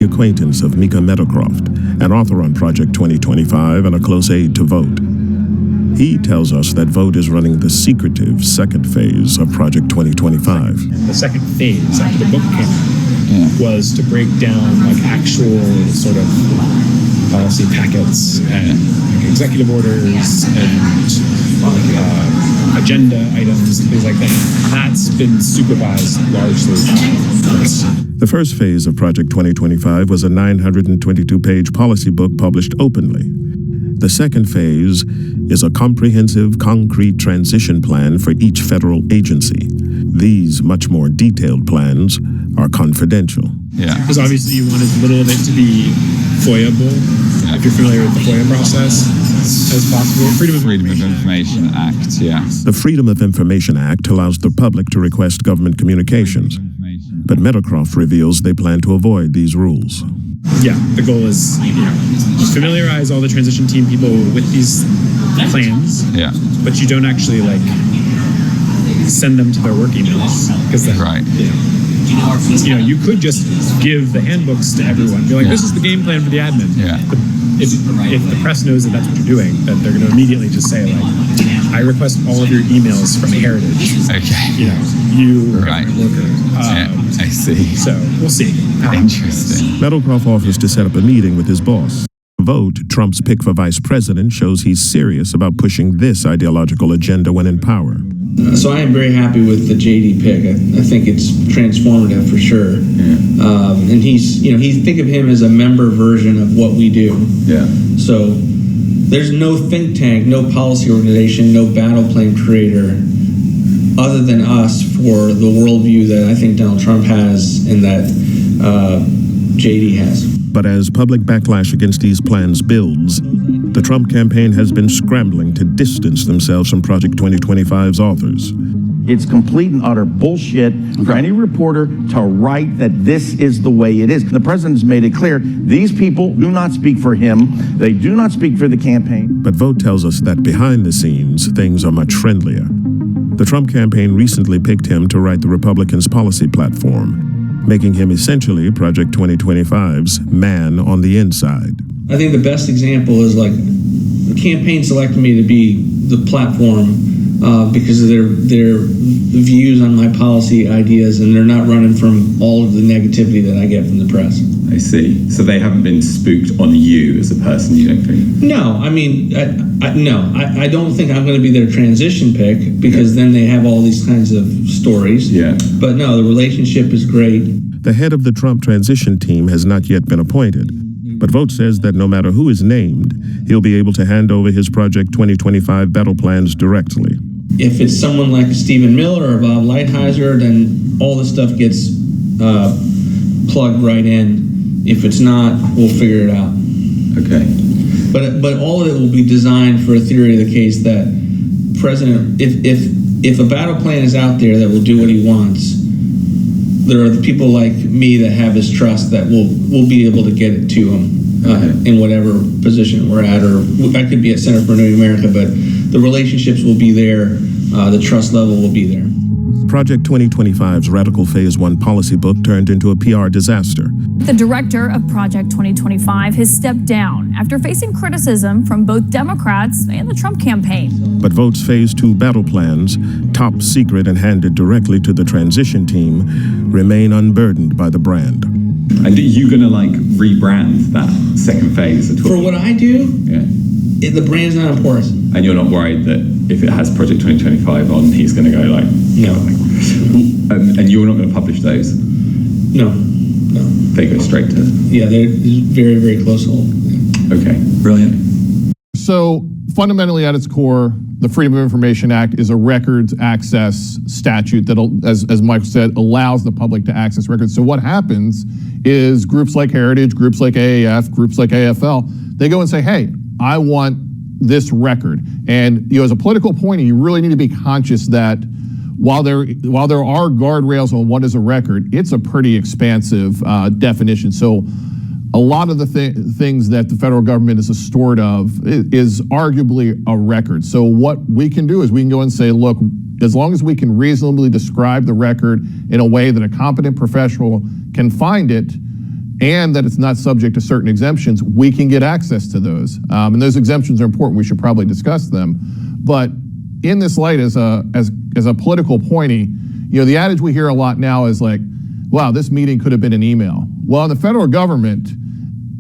acquaintance of Mika Meadowcroft, an author on Project 2025 and a close aide to Vote. He tells us that Vote is running the secretive second phase of Project 2025. The second phase after the book came out was to break down like actual sort of policy packets and like, executive orders and agenda items and things like that. That's been supervised largely by us. The first phase of Project 2025 was a 922-page policy book published openly. The second phase is a comprehensive, concrete transition plan for each federal agency. These much more detailed plans are confidential. Yeah. Because obviously you want as little of it to be FOIA-able, if you're familiar with the FOIA process, as possible. Freedom of Information Act, yeah. The Freedom of Information Act allows the public to request government communications, but Meadowcroft reveals they plan to avoid these rules. Yeah, the goal is, just familiarize all the transition team people with these plans, but you don't actually like send them to their work emails because then, you could just give the handbooks to everyone. Be like, this is the game plan for the admin. But if the press knows that that's what you're doing, then they're going to immediately just say like, I request all of your emails from Heritage. Okay. You worker. I see. So we'll see. Interesting. Meadowcroft offers to set up a meeting with his boss. Vote, Trump's pick for vice president, shows he's serious about pushing this ideological agenda when in power. So I am very happy with the JD pick. I think it's transformative for sure. And he's think of him as a member version of what we do. So there's no think tank, no policy organization, no battle plan creator other than us for the worldview that I think Donald Trump has and that JD has. But as public backlash against these plans builds, the Trump campaign has been scrambling to distance themselves from Project 2025's authors. It's complete and utter bullshit for any reporter to write that this is the way it is. The president's made it clear these people do not speak for him. They do not speak for the campaign. But Vote tells us that behind the scenes, things are much friendlier. The Trump campaign recently picked him to write the Republicans' policy platform, making him essentially Project 2025's man on the inside. I think the best example is like the campaign selected me to be the platform because of their views on my policy ideas, and they're not running from all of the negativity that I get from the press. I see. So they haven't been spooked on you as a person, you don't think? No, I mean, I don't think I'm going to be their transition pick because then they have all these kinds of stories. But no, the relationship is great. The head of the Trump transition team has not yet been appointed, but Vote says that no matter who is named, he'll be able to hand over his Project 2025 battle plans directly. If it's someone like Stephen Miller or Bob Lighthizer, then all this stuff gets plugged right in. If it's not, we'll figure it out. Okay. But all of it will be designed for a theory of the case that President, if a battle plan is out there that will do what he wants, there are the people like me that have his trust that will be able to get it to him in whatever position we're at, or I could be at Center for New America, but the relationships will be there, the trust level will be there. Project 2025's Radical Phase 1 policy book turned into a PR disaster. The director of Project 2025 has stepped down after facing criticism from both Democrats and the Trump campaign. But Vote's Phase 2 battle plans, top secret and handed directly to the transition team, remain unburdened by the brand. And are you going to rebrand that second phase at all? For what I do, the brand's not important. And you're not worried that if it has Project 2025 on, he's going to go no. And you're not going to publish those? No. They go straight to... Yeah, they're very, very close hold. Okay, brilliant. So fundamentally at its core, the Freedom of Information Act is a records access statute that, as Michael said, allows the public to access records. So what happens is groups like Heritage, groups like AAF, groups like AFL, they go and say, hey, I want this record. And as a political appointee, you really need to be conscious that while there are guardrails on what is a record, it's a pretty expansive definition. So a lot of the things that the federal government is a steward of is arguably a record. So what we can do is we can go and say, look, as long as we can reasonably describe the record in a way that a competent professional can find it, and that it's not subject to certain exemptions, we can get access to those. And those exemptions are important. We should probably discuss them. But in this light, as a political pointy, the adage we hear a lot now is like, wow, this meeting could have been an email. Well, in the federal government,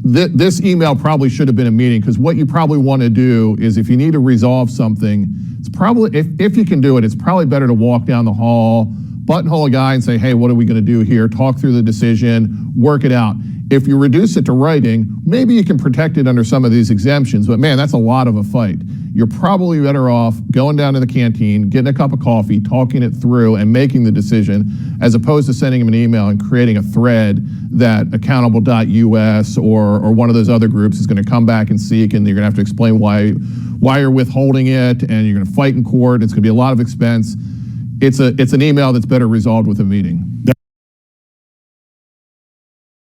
this email probably should have been a meeting, because what you probably want to do is, if you need to resolve something, it's probably, if you can do it, it's probably better to walk down the hall, buttonhole a guy and say, hey, what are we going to do here? Talk through the decision, work it out. If you reduce it to writing, maybe you can protect it under some of these exemptions, but man, that's a lot of a fight. You're probably better off going down to the canteen, getting a cup of coffee, talking it through, and making the decision, as opposed to sending him an email and creating a thread that accountable.us or one of those other groups is going to come back and seek, and you're going to have to explain why you're withholding it, and you're going to fight in court. It's going to be a lot of expense. It's an email that's better resolved with a meeting.